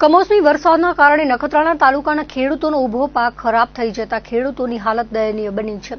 કમોસમી વરસાદના કારણે નખત્રાણા તાલુકાના ખેડૂતોનો ઊભો પાક ખરાબ થઈ જતા ખેડૂતોની હાલત દયનીય બની છે।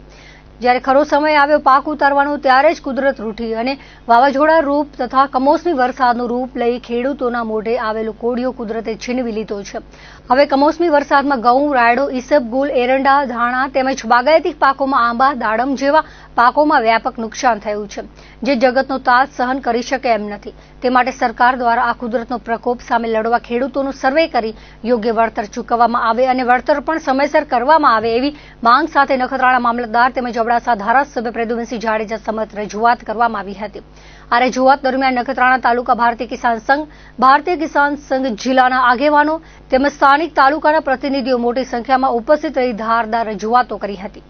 જ્યારે ખરો સમય આવ્યો પાક ઉતારવાનો ત્યારે જ કુદરત રૂઠી અને વાવાઝોડા રૂપ તથા કમોસમી વરસાદનું રૂપ લઈ ખેડૂતોના મોઢે આવેલો કોડિયો કુદરતે છીનવી લીધો છે। હવે કમોસમી વરસાદમાં ઘઉં, રાયડો, ઈસબગુલ, એરંડા, ધાણા તેમજ બાગાયતી પાકોમાં આંબા, દાડમ જેવા પાકોમાં વ્યાપક નુકસાન થયું છે, જે જગતનો તાજ સહન કરી શકે એમ નથી। તે માટે સરકાર દ્વારા આ કુદરતનો પ્રકોપ સામે લડવા ખેડૂતોનું સર્વે કરી યોગ્ય વળતર ચૂકવવામાં આવે અને વળતર પણ સમયસર કરવામાં આવે એવી માંગ સાથે નખત્રાણા મામલતદાર તેમજ અબડાસા ધારાસભ્ય પ્રદ્યુમનસિંહ જાડેજા સમક્ષ રજૂઆત કરવામાં આવી હતી। આ રજૂઆત દરમિયાન નખત્રાણા તાલુકા ભારતીય કિસાન સંઘ જિલ્લાના આગેવાનો તેમજ સ્થાનિક તાલુકાના પ્રતિનિધિઓ મોટી સંખ્યામાં ઉપસ્થિત રહી ધારદાર રજૂઆતો કરી હતી।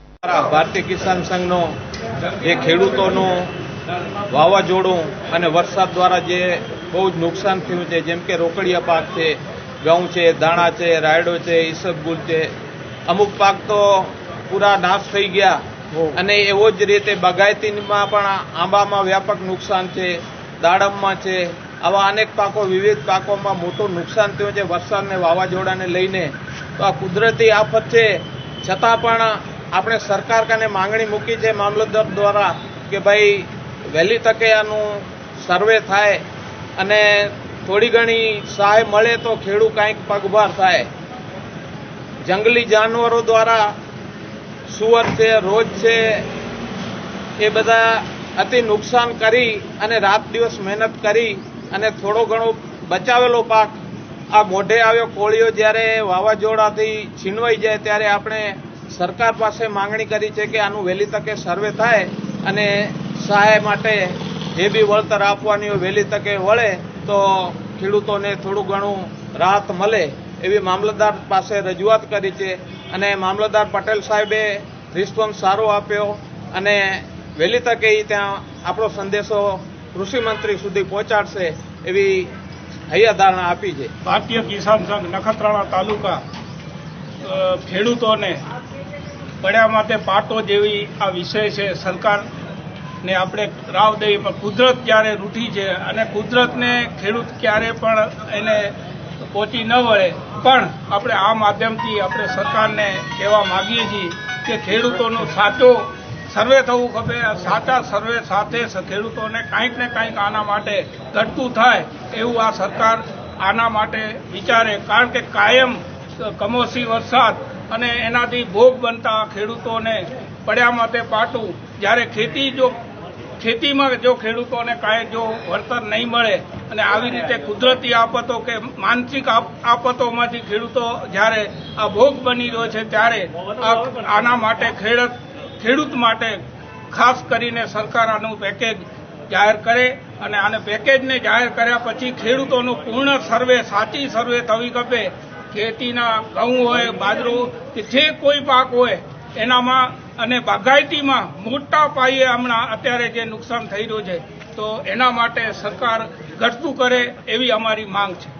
ભારતીય કિસાન સંઘનો જે ખેડૂતોનો વાવાઝોડું અને વરસાદ દ્વારા જે બહુ જ નુકસાન થયું છે, જેમ કે રોકડિયા પાક છે, ઘઉં છે, દાણા છે, રાયડો છે, ઈસબગુલ છે, અમુક પાક તો પૂરા નાશ થઈ ગયા અને એવો જ રીતે બાગાયતીમાં પણ આંબામાં વ્યાપક નુકસાન છે, દાડમમાં છે, આવા અનેક પાકો વિવિધ પાકોમાં મોટું નુકસાન થયું છે વરસાદ અને વાવાઝોડાને લઈને। તો આ કુદરતી આફત છે, છતાં પણ આપણે સરકાર કને માંગણી મૂકી છે મામલતદાર દ્વારા કે ભાઈ વહેલી તકે આનું સર્વે થાય અને થોડી ઘણી સહાય મળે તો ખેડૂત કંઈક પગભર થાય। જંગલી જાનવરો દ્વારા સુઅર છે, રોજ છે, એ બધા અતિ નુકસાન કરી અને રાત દિવસ મહેનત કરી અને થોડો ઘણો બચાવેલો પાક આ મોઢે આવ્યો કોળિયો જ્યારે વાવાઝોડાથી છીનવાઈ જાય ત્યારે આપણે સરકાર પાસે માંગણી કરી છે કે આનું વહેલી તકે સર્વે થાય અને સહાય માટે જે બી વળતર આપવાની હોય વહેલી તકે વળે તો ખેડૂતોને થોડું ઘણું રાહત મળે એવી મામલતદાર પાસે રજૂઆત કરી છે અને મામલતદાર પટેલ સાહેબે રિસ્પોન્સ સારો આપ્યો અને વહેલી તકે ત્યાં આપણો સંદેશો કૃષિ મંત્રી સુધી પહોંચાડશે એવી હૈયાધારણા આપી છે। ભારતીય કિસાન સંઘ નખત્રાણા તાલુકા ખેડૂતોને પડ્યા માટે પાટો જેવી આ વિષય છે। સરકારને આપણે રાવ દઈએ પણ કુદરત ક્યારે રૂઠી છે અને કુદરતને ખેડૂત ક્યારે પણ એને પહોંચી ન વળે, પણ આપણે આ માધ્યમથી આપણે સરકારને કહેવા માગીએ છીએ કે ખેડૂતોનો સાચો સર્વે થવું ખપે। સાચા સર્વે સાથે ખેડૂતોને કાંઈક ને કાંઈક આના માટે ઘટતું થાય એવું આ સરકાર આના માટે વિચારે, કારણ કે કાયમ કમોસમી વરસાદ અને એનાથી ભોગ બનતા ખેડૂતોને પડ્યા માટે પાટું। જ્યારે ખેતીમાં જો ખેડૂતોને કાંઈ જો વળતર નહીં મળે અને આવી રીતે કુદરતી આફતો કે માનસિક આફતોમાંથી ખેડૂતો જ્યારે આ ભોગ બની રહ્યો છે ત્યારે આના માટે ખેડૂત માટે ખાસ કરીને સરકાર આનું પેકેજ જાહેર કરે અને આને પેકેજને જાહેર કર્યા પછી ખેડૂતોનું પૂર્ણ સર્વે, સાચી સર્વે થવી ખપે। ખેતીના ઘઉં હોય, બાજરો કે જે કોઈ પાક હોય એનામાં અને બાગાયતીમાં મોટા પાયે હમણાં અત્યારે જે નુકસાન થઈ રહ્યું છે તો એના માટે સરકાર ઘટતું કરે એવી અમારી માંગ છે।